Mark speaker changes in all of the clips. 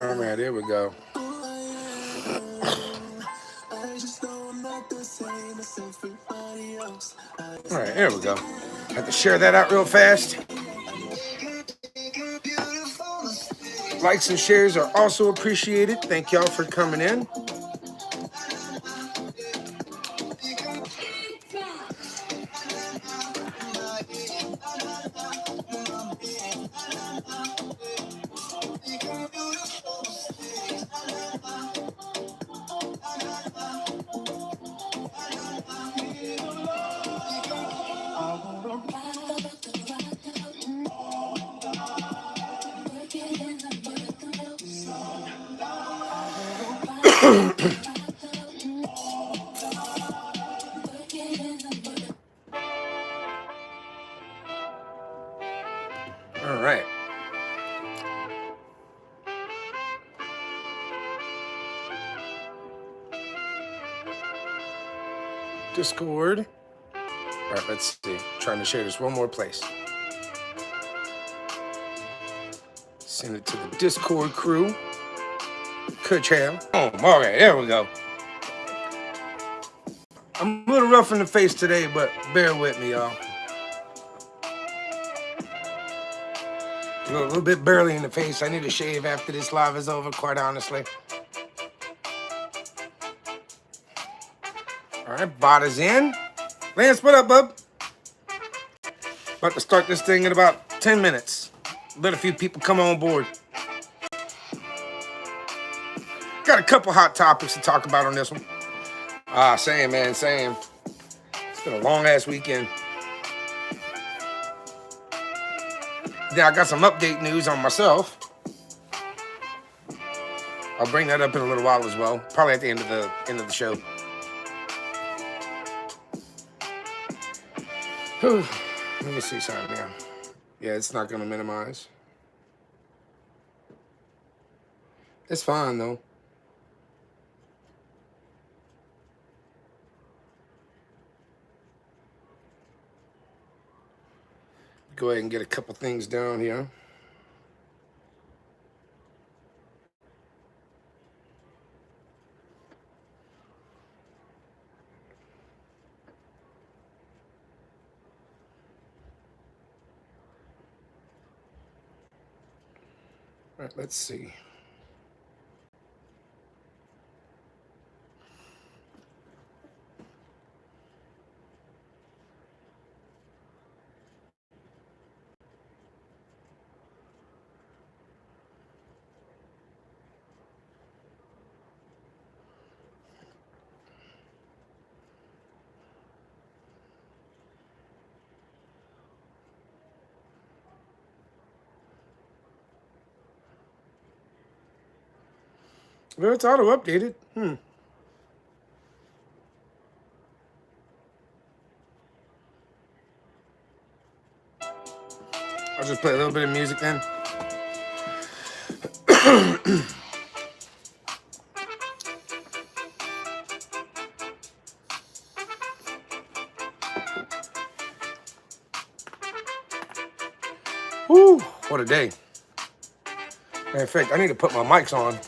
Speaker 1: All right, here we go. All right, here we go. Have to share that out real fast. Likes and shares are also appreciated. Thank y'all for coming in. All right. Discord. All right, let's see. Trying to share this one more place. Send it to the Discord crew. Ka-chow. Oh, all right, there we go. I'm a little rough in the face today, but bear with me, y'all. A little bit burly in the face. I need to shave after this live is over, quite honestly. All right, bot is in. Lance, what up, bub? About to start this thing in about 10 minutes. Let a few people come on board. Got a couple hot topics to talk about on this one. Same, man, same. It's been a long-ass weekend. Then I got some update news on myself. I'll bring that up in a little while as well. Probably at the end of the show. Whew. Let me see something here. Yeah, it's not gonna minimize. It's fine though. Go ahead and get a couple things down here. All right, let's see. Well, it's auto updated. I'll just play a little bit of music then. Woo, what a day. In fact, I need to put my mics on.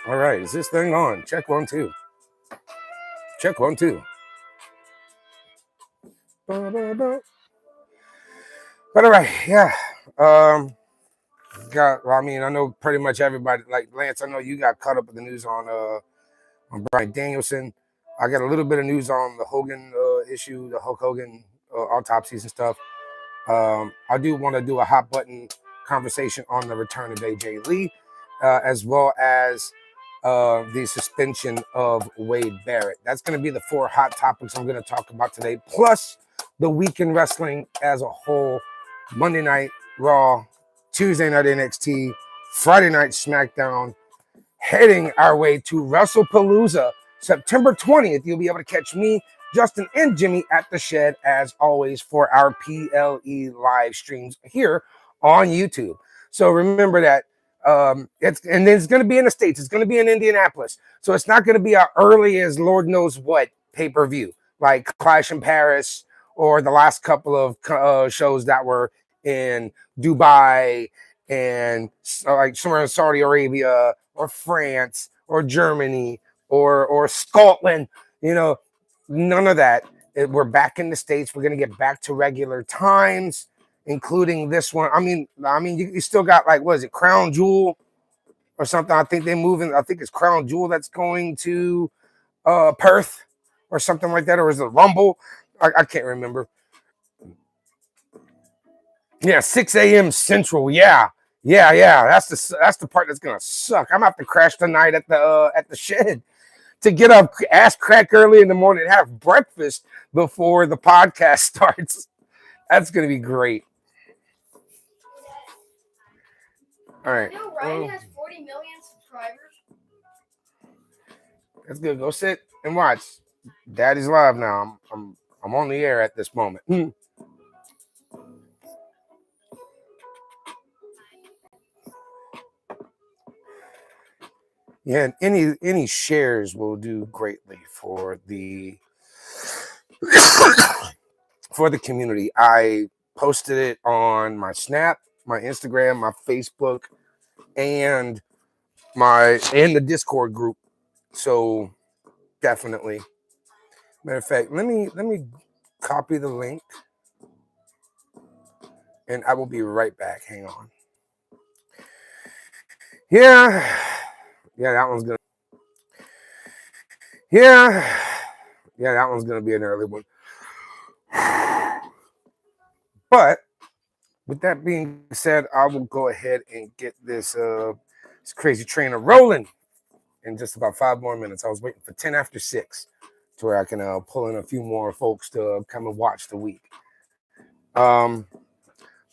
Speaker 1: All right, is this thing on? Check 1, 2. Check 1, 2. But all right, yeah. I know pretty much everybody. Like Lance, I know you got caught up with the news on Bryan Danielson. I got a little bit of news on the Hogan issue, the Hulk Hogan autopsies and stuff. I do want to do a hot button conversation on the return of AJ Lee, as well as the suspension of Wade Barrett. That's going to be the 4 hot topics I'm going to talk about today, plus the weekend wrestling as a whole. Monday night Raw, Tuesday night NXT, Friday Night SmackDown, heading our way to WrestlePalooza, September 20th. You'll be able to catch me, Justin, and Jimmy at the Shed, as always, for our PLE live streams here on YouTube. So remember that. And then it's going to be in the States. It's going to be in Indianapolis. So it's not going to be as early as Lord knows what pay-per-view, like Clash in Paris or the last couple of shows that were in Dubai and like somewhere in Saudi Arabia or France or Germany or Scotland. None of that. We're back in the States. We're going to get back to regular times, including this one. I mean, you still got, like, what is it, Crown Jewel or something? I think they're moving. I think it's Crown Jewel that's going to Perth or something like that, or is it Rumble? I can't remember. Yeah, 6 a.m. Central. Yeah. That's the part that's gonna suck. I'm gonna have to crash the night at the Shed to get up ass crack early in the morning and have breakfast before the podcast starts. That's gonna be great. All right.
Speaker 2: You know, Ryan has 40 million subscribers.
Speaker 1: That's good. Go sit and watch. Daddy's live now. I'm on the air at this moment. Yeah, and any shares will do greatly for the for the community. I posted it on my Snap, my Instagram, my Facebook, and the Discord group. So definitely. Matter of fact, let me copy the link, and I will be right back. Hang on. Yeah, that one's gonna. Yeah, that one's gonna be an early one. But with that being said, I will go ahead and get this crazy trainer rolling in just about 5 more minutes. I was waiting for 10 after 6 to where I can pull in a few more folks to come and watch the week.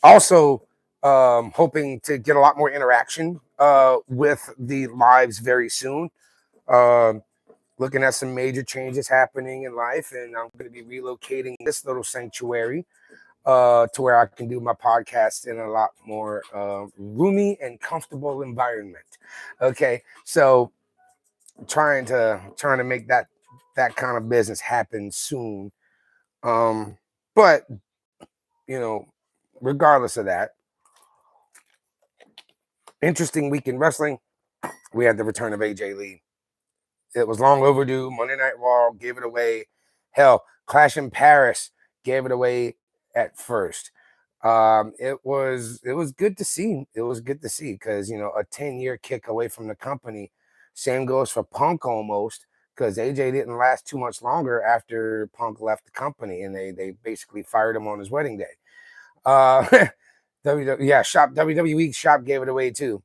Speaker 1: Also, hoping to get a lot more interaction with the lives very soon. Looking at some major changes happening in life, and I'm going to be relocating this little sanctuary to where I can do my podcast in a lot more roomy and comfortable environment. Okay, so trying to make that kind of business happen soon. But regardless of that, interesting week in wrestling. We had the return of AJ Lee. It was long overdue. Monday Night Raw gave it away. Hell, Clash in Paris gave it away at first. It was good to see. It was good to see because a 10-year kick away from the company. Same goes for Punk almost, because AJ didn't last too much longer after Punk left the company, and they basically fired him on his wedding day. WWE Shop gave it away too.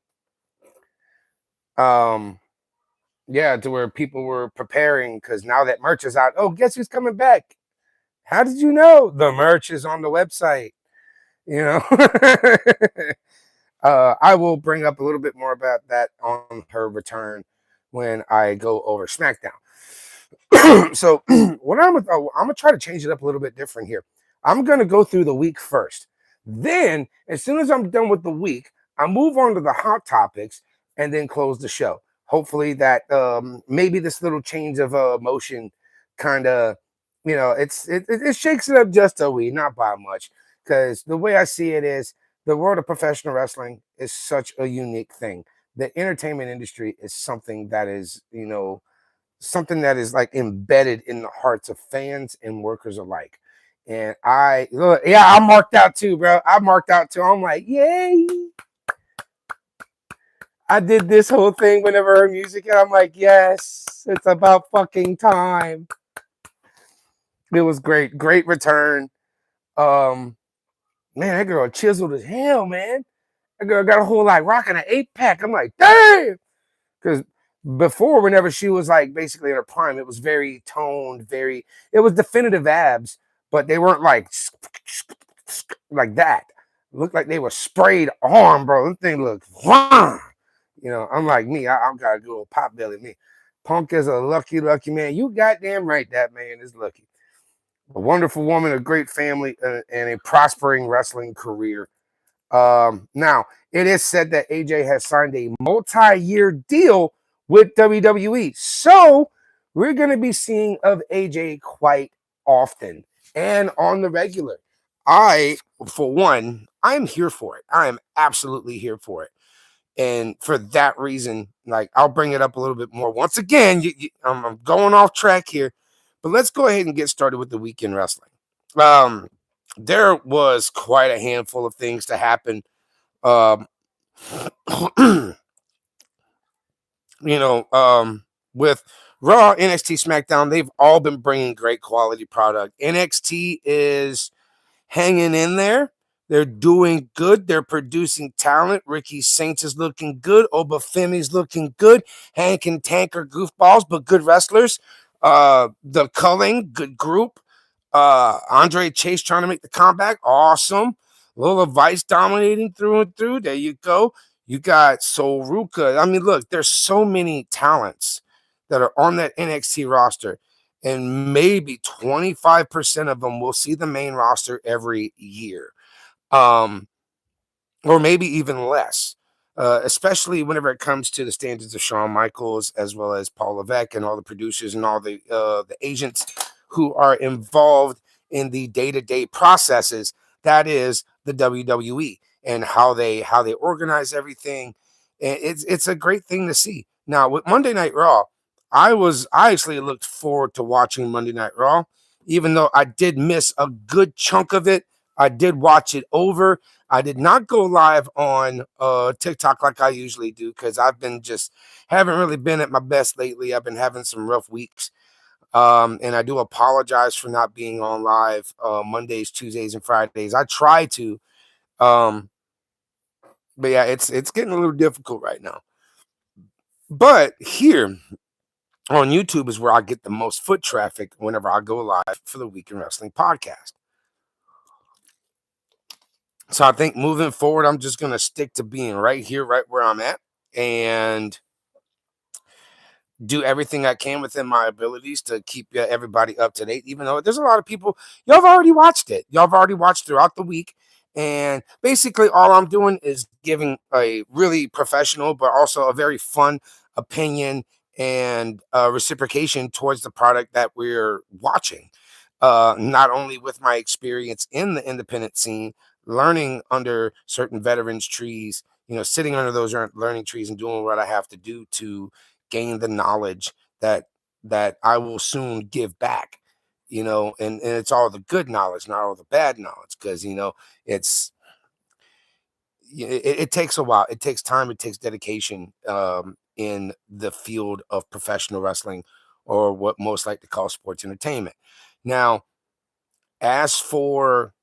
Speaker 1: Yeah, to where people were preparing because now that merch is out. Oh, guess who's coming back? How did you know? The merch is on the website. I will bring up a little bit more about that on her return when I go over SmackDown. So what I'm gonna try to change it up a little bit different here. I'm gonna go through the week first. Then, as soon as I'm done with the week, I move on to the hot topics and then close the show. Hopefully that maybe this little change of motion kind of, it shakes it up just a wee, not by much. Because the way I see it is, the world of professional wrestling is such a unique thing. The entertainment industry is something that is, something that is like embedded in the hearts of fans and workers alike. And I'm marked out too, bro. I'm marked out too. I'm like, yay. I did this whole thing whenever her music, and I'm like, yes, it's about fucking time. It was great. Great return. Man, that girl chiseled as hell, man. That girl got a whole like rocking an 8-pack. I'm like, damn. Because before, whenever she was like basically in her prime, it was very toned, it was definitive abs, but they weren't like that. It looked like they were sprayed on, bro. That thing looked fun. You know, unlike me, I'm got a good old pop belly. Me, Punk is a lucky, lucky man. You goddamn right, that man is lucky. A wonderful woman, a great family, and a prospering wrestling career. Now, it is said that AJ has signed a multi-year deal with WWE. So we're going to be seeing of AJ quite often and on the regular. For one, I'm here for it. I am absolutely here for it. And for that reason, like, I'll bring it up a little bit more. Once again, I'm going off track here, but let's go ahead and get started with the weekend wrestling. Um, there was quite a handful of things to happen. Um, you know, with Raw, NXT, SmackDown, they've all been bringing great quality product. NXT is hanging in there. They're doing good. They're producing talent. Ricky Saints is looking good. Obafemi's looking good. Hank and Tank are goofballs, but good wrestlers. The Culling, good group. Andre Chase trying to make the comeback. Awesome. Lola Vice dominating through and through. There you go. You got Sol Ruka. I mean, look, there's so many talents that are on that NXT roster, and maybe 25% of them will see the main roster every year, or maybe even less, especially whenever it comes to the standards of Shawn Michaels, as well as Paul Levesque and all the producers and all the agents who are involved in the day-to-day processes. That is the WWE and how they organize everything. And it's a great thing to see. Now with Monday Night Raw, I actually looked forward to watching Monday Night Raw, even though I did miss a good chunk of it. I did watch it over. I did not go live on TikTok like I usually do because I've been haven't really been at my best lately. I've been having some rough weeks. And I do apologize for not being on live Mondays, Tuesdays, and Fridays. I try to, but yeah, it's getting a little difficult right now. But here on YouTube is where I get the most foot traffic whenever I go live for the Weekend Wrestling Podcast. So I think moving forward, I'm just going to stick to being right here, right where I'm at, and do everything I can within my abilities to keep everybody up to date, even though there's a lot of people, y'all have already watched it. Y'all have already watched throughout the week. And basically all I'm doing is giving a really professional, but also a very fun opinion and reciprocation towards the product that we're watching. Not only with my experience in the independent scene, learning under certain veterans trees, sitting under those learning trees and doing what I have to do to gain the knowledge that I will soon give back, and it's all the good knowledge, not all the bad knowledge, because it takes a while. It takes time. It takes dedication in the field of professional wrestling, or what most like to call sports entertainment. Now, as for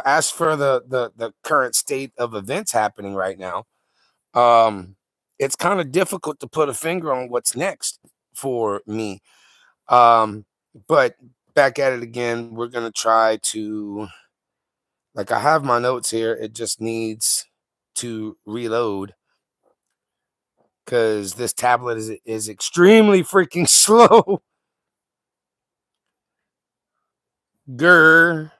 Speaker 1: as for the current state of events happening right now, it's kind of difficult to put a finger on what's next for me. But back at it again, we're going to try to, like, I have my notes here. It just needs to reload because this tablet is extremely freaking slow. Grr.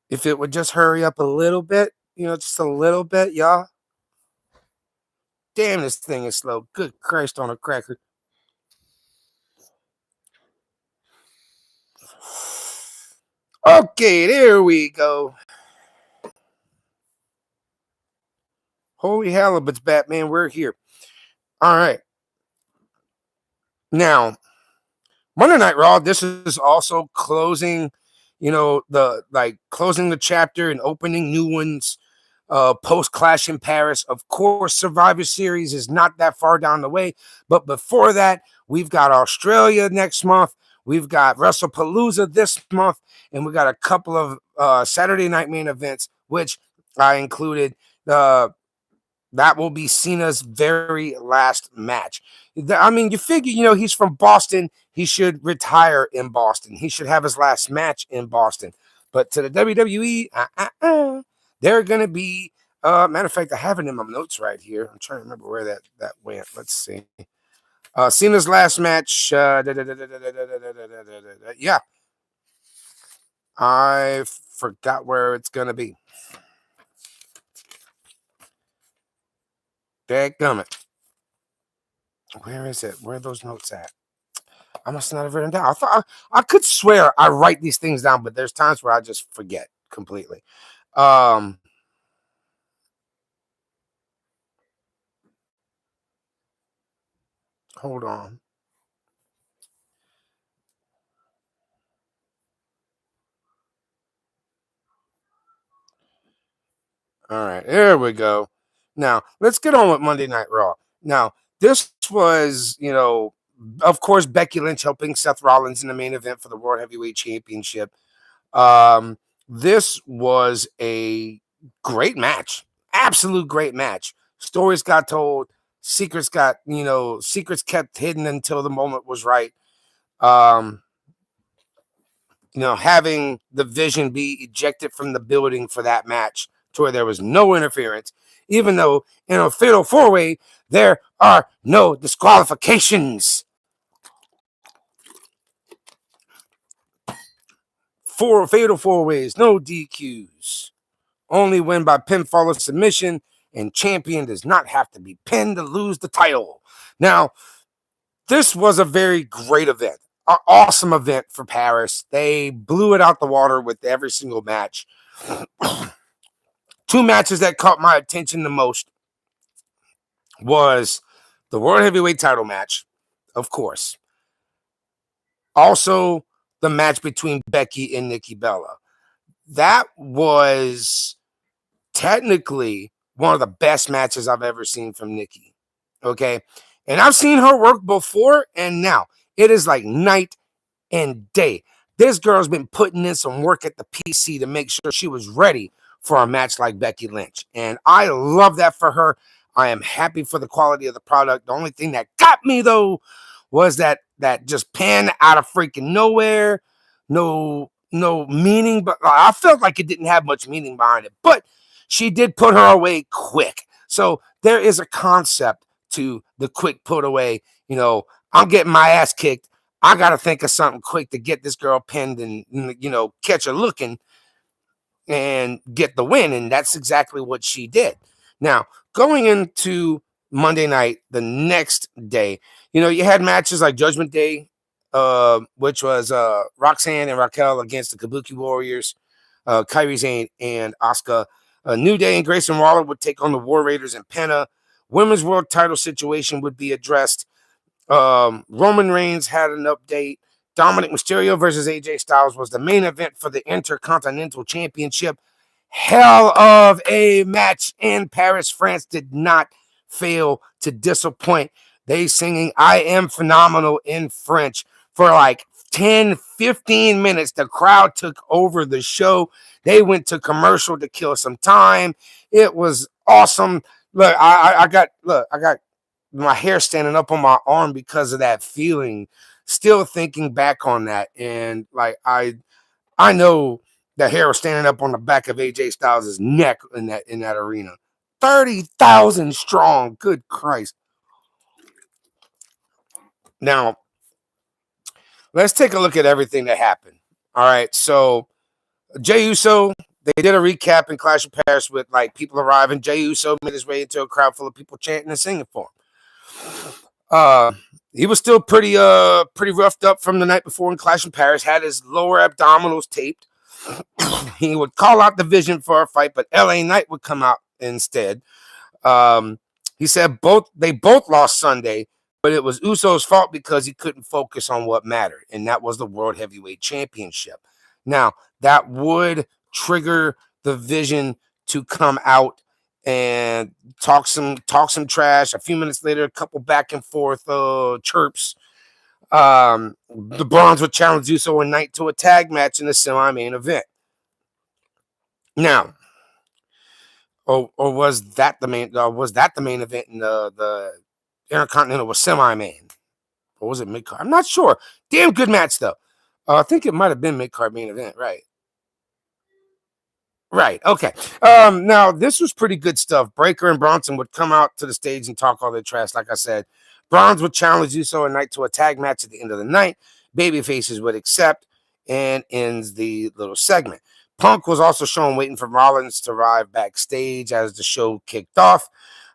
Speaker 1: If it would just hurry up a little bit, just a little bit, y'all. Damn, this thing is slow. Good Christ on a cracker. Okay, there we go. Holy halibuts, Batman, we're here. All right. Now, Monday Night Raw, this is also closing, closing the chapter and opening new ones post Clash in Paris. Of course, Survivor Series is not that far down the way. But before that, we've got Australia next month. We've got WrestlePalooza this month. And we got a couple of Saturday night main events, which I included. That will be Cena's very last match. I mean, you figure, he's from Boston. He should retire in Boston. He should have his last match in Boston. But to the WWE, They're going to be, matter of fact, I have it in my notes right here. I'm trying to remember where that went. Let's see. Cena's last match. Yeah, I forgot where it's going to be. Dadgummit. Where is it? Where are those notes at? I must not have written them down. I could swear I write these things down, but there's times where I just forget completely. Hold on. All right, there we go. Now, let's get on with Monday Night Raw. Now, this was, of course, Becky Lynch helping Seth Rollins in the main event for the World Heavyweight Championship. This was a great match. Absolute great match. Stories got told, secrets kept hidden until the moment was right. Having the Vision be ejected from the building for that match to where there was no interference, even though in a fatal four-way, there are no disqualifications. Four fatal four-ways, no DQs. Only win by pinfall or submission, and champion does not have to be pinned to lose the title. Now, this was a very great event. An awesome event for Paris. They blew it out the water with every single match. Two matches that caught my attention the most was the World Heavyweight title match, of course. Also, the match between Becky and Nikki Bella. That was technically one of the best matches I've ever seen from Nikki. Okay. And I've seen her work before and now. It is like night and day. This girl's been putting in some work at the PC to make sure she was ready for a match like Becky Lynch. And I love that for her. I am happy for the quality of the product. The only thing that got me, though, was that just pan out of freaking nowhere. No meaning, but I felt like it didn't have much meaning behind it. But she did put her away quick. So there is a concept to the quick put away. I'm getting my ass kicked. I got to think of something quick to get this girl pinned and, catch her looking and get the win. And that's exactly what she did. Now, going into Monday night, the next day, you had matches like Judgment Day, which was Roxanne and Raquel against the Kabuki Warriors, Kairi Sane and Asuka. New Day and Grayson Waller would take on the War Raiders and Penta. Women's world title situation would be addressed. Roman Reigns had an update. Dominic Mysterio versus AJ Styles was the main event for the Intercontinental Championship. Hell of a match in Paris, France did not fail to disappoint. They singing I Am Phenomenal in French for like 10, 15 minutes. The crowd took over the show. They went to commercial to kill some time. It was awesome. Look, I got my hair standing up on my arm because of that feeling. Still thinking back on that, and like I know the hair was standing up on the back of AJ Styles' neck in that arena. 30,000 strong. Good Christ. Now, let's take a look at everything that happened. All right, so Jey Uso, they did a recap in Clash of Paris with like people arriving. Jey Uso made his way into a crowd full of people chanting and singing for him. He was still pretty roughed up from the night before in Clash in Paris. Had his lower abdominals taped. He would call out the Vision for a fight, but LA Knight would come out instead. He said they both lost Sunday, but it was Uso's fault because he couldn't focus on what mattered, and that was the World Heavyweight Championship. Now, that would trigger the Vision to come out and talk some trash. A few minutes later, a couple back and forth chirps. The Bronze would challenge Uso and Knight to a tag match in the semi-main event. Now, or was that the main? Was that the main event in the Intercontinental was semi-main? Or was it mid-card? I'm not sure. Damn good match though. I think it might have been mid-card main event, right? Right. Okay. Now this was pretty good stuff. Breaker and Bronson would come out to the stage and talk all their trash. Like I said, Bronze would challenge Uso and Knight to a tag match at the end of the night. Babyfaces would accept and ends the little segment. Punk was also shown waiting for Rollins to arrive backstage as the show kicked off.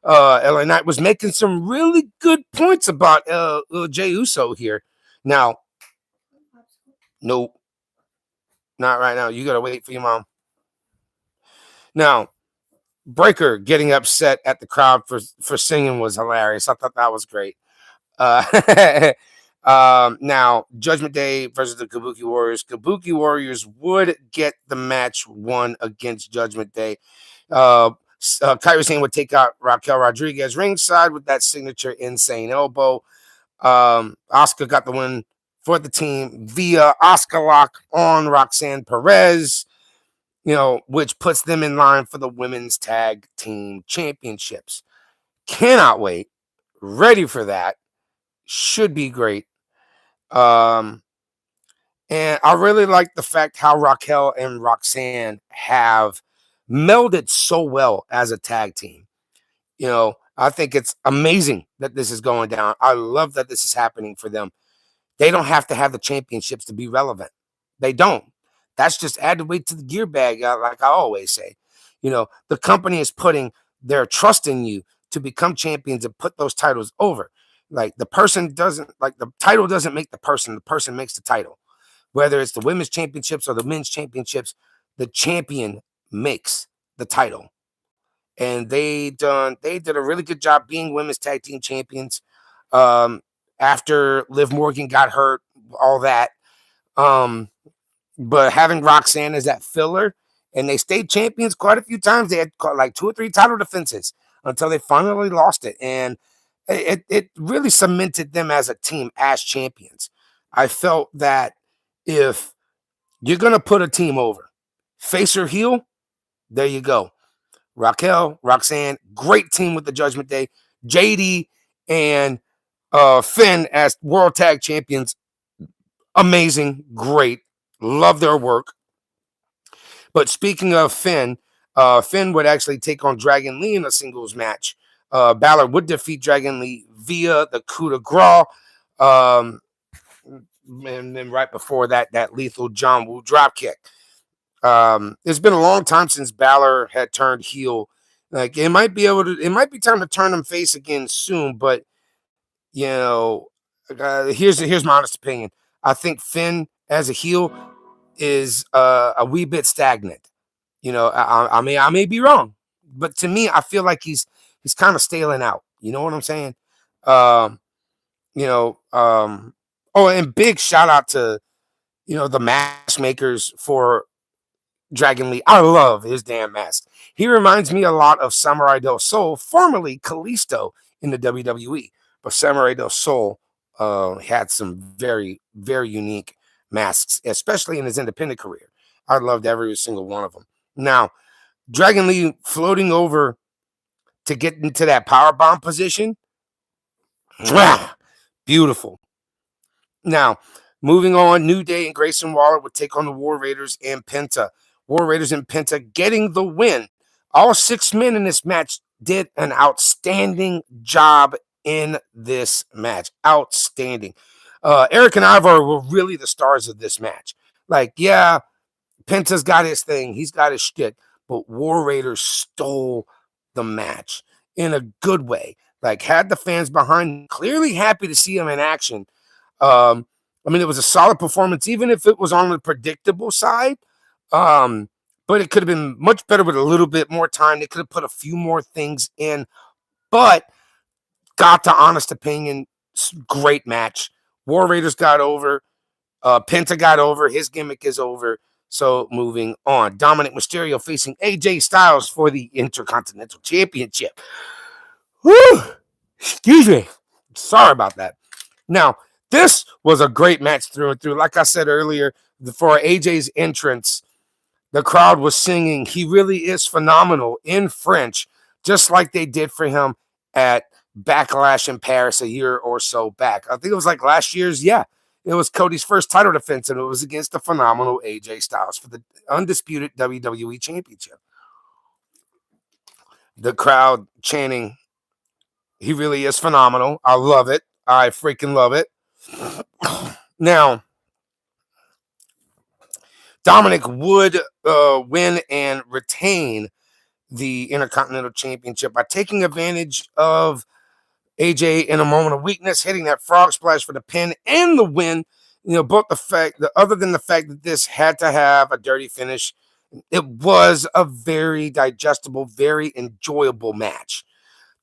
Speaker 1: LA Knight was making some really good points about Jey Uso here. Now, nope, not right now. You gotta wait for your mom. Now, Breaker getting upset at the crowd for singing was hilarious. I thought that was great. Uh, now, Judgment Day versus the Kabuki Warriors. Kabuki Warriors would get the match won against Judgment Day. Kairi Sane would take out Raquel Rodriguez ringside with that signature insane elbow. Asuka got the win for the team via Asuka lock on Roxanne Perez, which puts them in line for the women's tag team championships. Cannot wait. Ready for that. Should be great. And I really like the fact how Raquel and Roxanne have melded so well as a tag team. I think it's amazing that this is going down. I love that this is happening for them. They don't have to have the championships to be relevant. They don't. That's just added weight to the gear bag, like I always say. The company is putting their trust in you to become champions and put those titles over. Like the title doesn't make the person makes the title. Whether it's the women's championships or the men's championships, the champion makes the title. And they did a really good job being women's tag team champions. After Liv Morgan got hurt, all that. But having Roxanne as that filler, and they stayed champions quite a few times. They had like 2 or 3 title defenses until they finally lost it. And it really cemented them as a team, as champions. I felt that if you're going to put a team over, face or heel, there you go. Raquel, Roxanne, great team with the Judgment Day. JD and Finn as World Tag Champions, amazing, great. Love their work. But speaking of Finn, Finn would actually take on Dragon Lee in a singles match. Balor would defeat Dragon Lee via the coup de grace. And then right before that lethal John Woo dropkick. It's been a long time since Balor had turned heel. Like it might be time to turn him face again soon, but here's my honest opinion. I think Finn as a heel is a wee bit stagnant. I may be wrong, but to me, I feel like he's kind of staling out. You know what I'm saying? Oh, and big shout out to the matchmakers for Dragon Lee. I love his damn mask. He reminds me a lot of Samurai Del Sol, formerly Kalisto in the WWE. But Samurai Del Sol had some very, very unique masks, especially in his independent career. I loved every single one of them. Now, Dragon Lee floating over to get into that powerbomb position. Beautiful. Now, moving on, New Day and Grayson Waller would take on the War Raiders and Penta. War Raiders and Penta getting the win. All 6 men in this match did an outstanding job in this match. Outstanding. Eric and Ivar were really the stars of this match. Like, yeah, Penta's got his thing. He's got his shtick. But War Raiders stole the match in a good way. Like, had the fans behind, clearly happy to see him in action. It was a solid performance, even if it was on the predictable side. But it could have been much better with a little bit more time. They could have put a few more things in. But got to honest opinion, great match. War Raiders got over. Penta got over. His gimmick is over. So moving on. Dominic Mysterio facing AJ Styles for the Intercontinental Championship. Whew! Excuse me. Sorry about that. Now, this was a great match through and through. Like I said earlier, for AJ's entrance, the crowd was singing, "He really is phenomenal" in French, just like they did for him at Backlash in Paris a year or so back. I think it was like last year's, It was Cody's first title defense, and it was against the phenomenal AJ Styles for the undisputed WWE Championship. The crowd chanting, "He really is phenomenal." I love it. I freaking love it. Now, Dominic would win and retain the Intercontinental Championship by taking advantage of AJ in a moment of weakness, hitting that frog splash for the pin and the win. Both other than the fact that this had to have a dirty finish, it was a very digestible, very enjoyable match.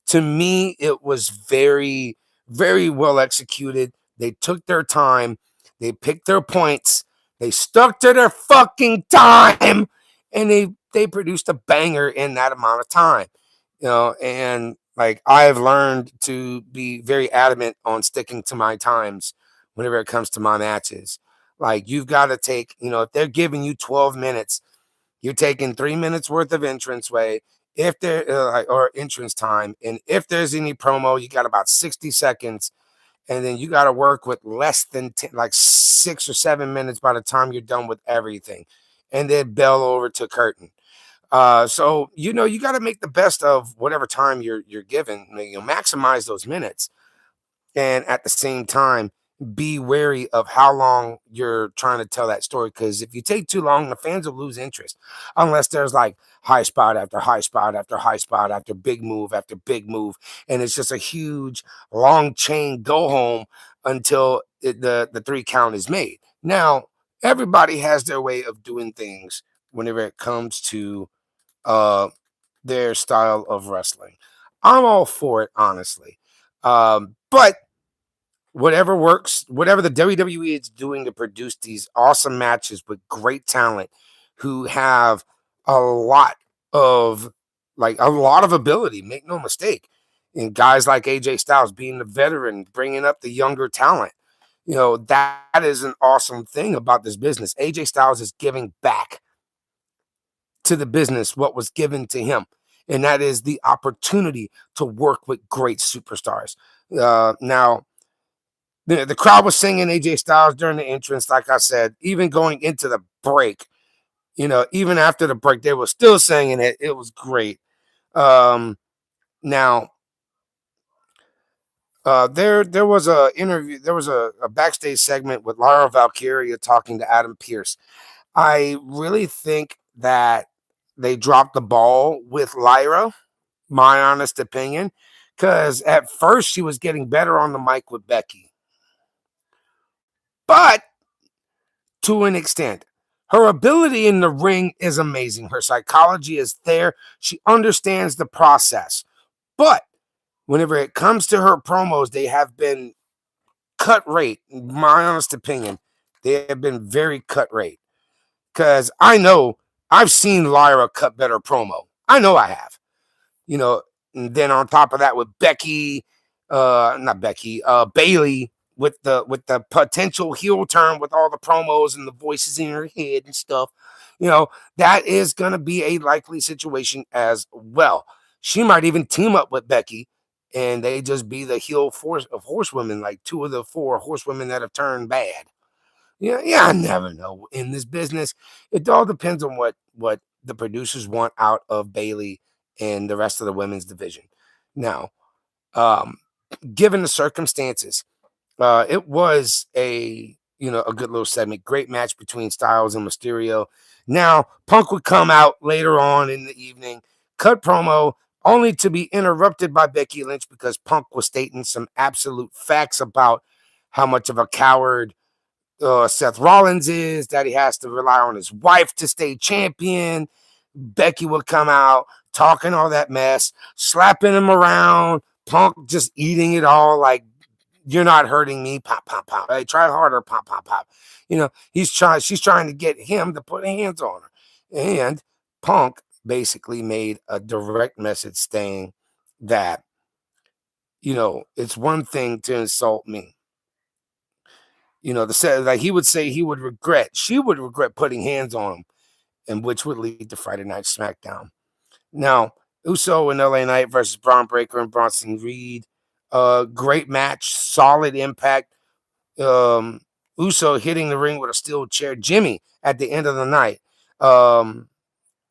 Speaker 1: To me, it was very, very well executed. They took their time, they picked their points, they stuck to their fucking time, and they produced a banger in that amount of time. And like I've learned to be very adamant on sticking to my times whenever it comes to my matches. Like you've got to take, if they're giving you 12 minutes, you're taking 3 minutes worth of entranceway, if there or entrance time, and if there's any promo, you got about 60 seconds, and then you got to work with less than 10, like 6 or 7 minutes by the time you're done with everything, and then bell over to curtain. So you got to make the best of whatever time you're given. Maximize those minutes, and at the same time, be wary of how long you're trying to tell that story. Because if you take too long, the fans will lose interest, unless there's like high spot after high spot after high spot after big move after big move, and it's just a huge long chain go home until the 3 count is made. Now, everybody has their way of doing things whenever it comes to uh, their style of wrestling. I'm all for it, honestly. But whatever works, whatever the WWE is doing to produce these awesome matches with great talent who have a lot of ability, make no mistake. And guys like AJ Styles being the veteran, bringing up the younger talent. That is an awesome thing about this business. AJ Styles is giving back to the business what was given to him. And that is the opportunity to work with great superstars. Now, the crowd was singing AJ Styles during the entrance, like I said, even going into the break. Even after the break, they were still singing it. It was great. Now, there was a interview, there was a backstage segment with Lyra Valkyria talking to Adam Pearce. I really think that they dropped the ball with Lyra, my honest opinion, because at first she was getting better on the mic with Becky. But to an extent, her ability in the ring is amazing. Her psychology is there. She understands the process. But whenever it comes to her promos, they have been cut rate. My honest opinion, they have been very cut rate. Because I know I've seen Lyra cut better promo. I know I have. And then on top of that with Becky, not Becky, Bailey with the potential heel turn with all the promos and the voices in her head and stuff, that is gonna be a likely situation as well. She might even team up with Becky and they just be the heel force of horsewomen, like 2 of the 4 horsewomen that have turned bad. I never know in this business. It all depends on what the producers want out of Bailey and the rest of the women's division. Now, um, given the circumstances, it was a good little segment. Great match between Styles and Mysterio. Now, Punk would come out later on in the evening, cut promo, only to be interrupted by Becky Lynch because Punk was stating some absolute facts about how much of a coward Seth Rollins is, that he has to rely on his wife to stay champion. Becky would come out talking all that mess, slapping him around, Punk just eating it all like, you're not hurting me, pop, pop, pop. Hey, try harder, pop, pop, pop. She's trying to get him to put hands on her. And Punk basically made a direct message saying that, it's one thing to insult me. Like he would say she would regret putting hands on him, and which would lead to Friday Night SmackDown. Now, Uso and LA Knight versus Braun Breaker and Bronson Reed. Great match, solid impact. Uso hitting the ring with a steel chair. Jimmy at the end of the night.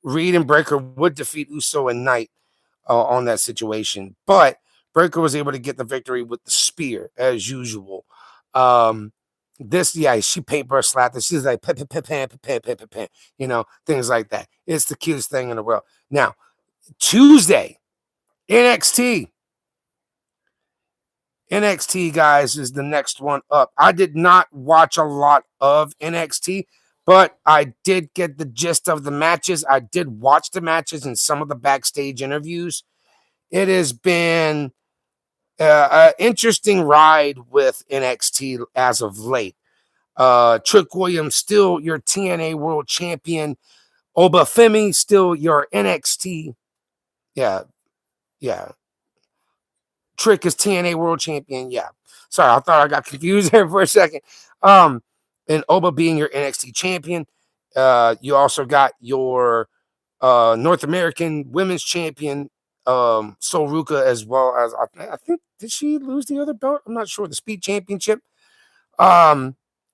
Speaker 1: Reed and Breaker would defeat Uso and Knight on that situation, but Breaker was able to get the victory with the spear as usual. She paper slapped it. She's like, things like that. It's the cutest thing in the world. Now, Tuesday, NXT. NXT, guys, is the next one up. I did not watch a lot of NXT, but I did get the gist of the matches. I did watch the matches and some of the backstage interviews. It has been an interesting ride with NXT as of late. Trick Williams still your TNA World Champion. Obafemi still your NXT. Yeah. Trick is TNA World Champion. Yeah. Sorry, I thought I got confused there for a second. And Oba being your NXT champion. You also got your North American Women's Champion, Sol Ruka, as well as I think, did she lose the other belt? I'm not sure. The Speed Championship.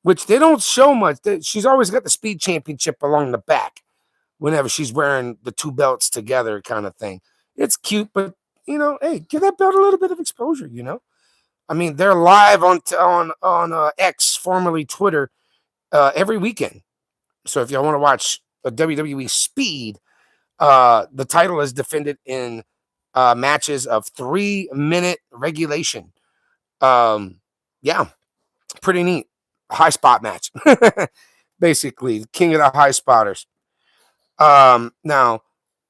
Speaker 1: Which they don't show much. She's always got the Speed Championship along the back whenever she's wearing the two belts together, kind of thing. It's cute, but hey, give that belt a little bit of exposure. I mean, they're live on X, formerly Twitter, every weekend. So if y'all want to watch a WWE Speed, the title is defended in matches of 3-minute regulation. Yeah, pretty neat. High spot match, basically, king of the high spotters. Now,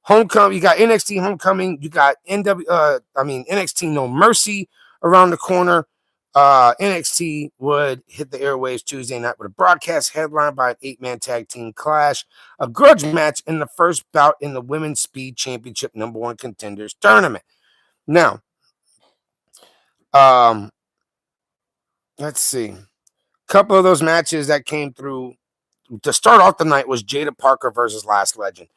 Speaker 1: Homecoming, you got NXT Homecoming, you got NXT No Mercy around the corner. NXT would hit the airwaves Tuesday night with a broadcast headlined by an 8-man tag team clash, a grudge match in the first bout in the Women's Speed Championship #1 Contenders Tournament. Now, let's see. A couple of those matches that came through to start off the night was Jada Parker versus Last Legend.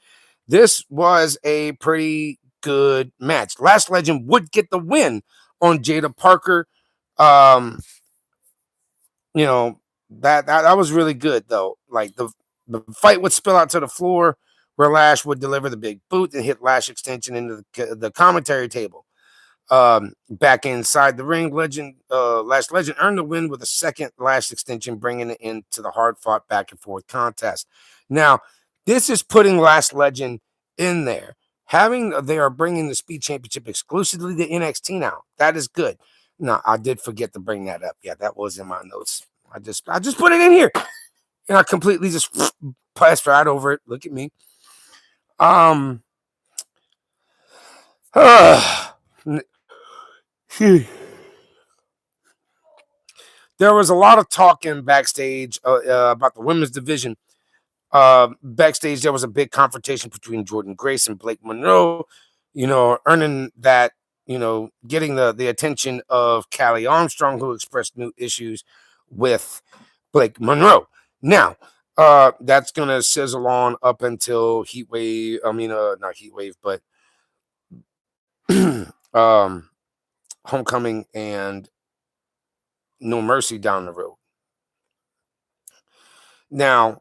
Speaker 1: This was a pretty good match. Last Legend would get the win on Jada Parker. That was really good though. Like the fight would spill out to the floor where Lash would deliver the big boot and hit Lash extension into the commentary table. Back inside the ring, Last Legend earned the win with a second Lash extension, bringing it into the hard-fought back-and-forth contest. Now, this is putting Last Legend in there. They are bringing the Speed Championship exclusively to NXT now. That is good. No, I did forget to bring that up. Yeah, that was in my notes. I just put it in here, and I completely just passed right over it. Look at me. There was a lot of talking backstage about the women's division. Backstage, there was a big confrontation between Jordan Grace and Blake Monroe, earning that, getting the attention of Callie Armstrong, who expressed new issues with Blake Monroe. Now, that's going to sizzle on up until Heatwave. Not Heatwave, but Homecoming and No Mercy down the road. Now,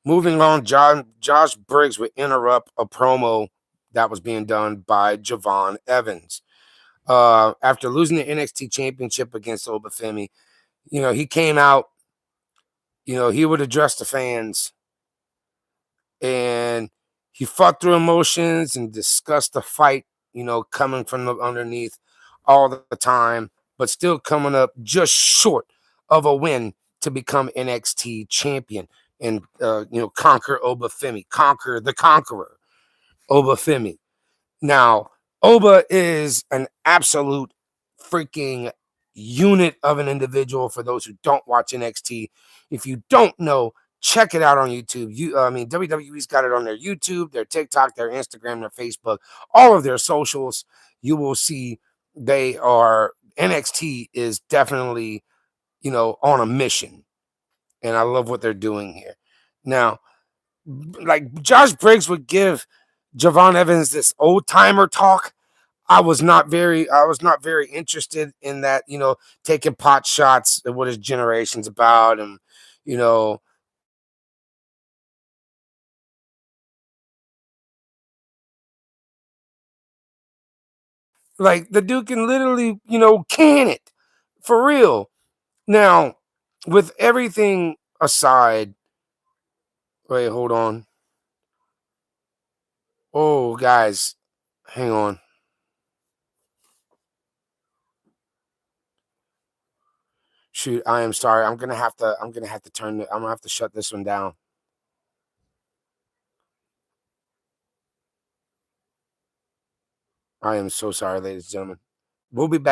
Speaker 1: moving on, Josh Briggs would interrupt a promo that was being done by Javon Evans. After losing the NXT Championship against Obafemi, he came out, he would address the fans, and he fought through emotions and discussed the fight, coming from underneath all the time, but still coming up just short of a win to become NXT champion and, conquer Obafemi, conquer the conqueror, Obafemi. Now, Oba is an absolute freaking unit of an individual for those who don't watch NXT. If you don't know, check it out on YouTube. WWE's got it on their YouTube, their TikTok, their Instagram, their Facebook, all of their socials. You will see NXT is definitely, on a mission. And I love what they're doing here. Now, like Josh Briggs would give Javon Evans this old timer talk. I was not very interested in that, taking pot shots at what his generation's about, and you know, like the dude can literally, can it for real. Now, with everything aside, wait, hold on. Oh, guys, hang on. Shoot, I am sorry. I'm gonna have to I'm gonna have to shut this one down. I am so sorry, ladies and gentlemen. We'll be back.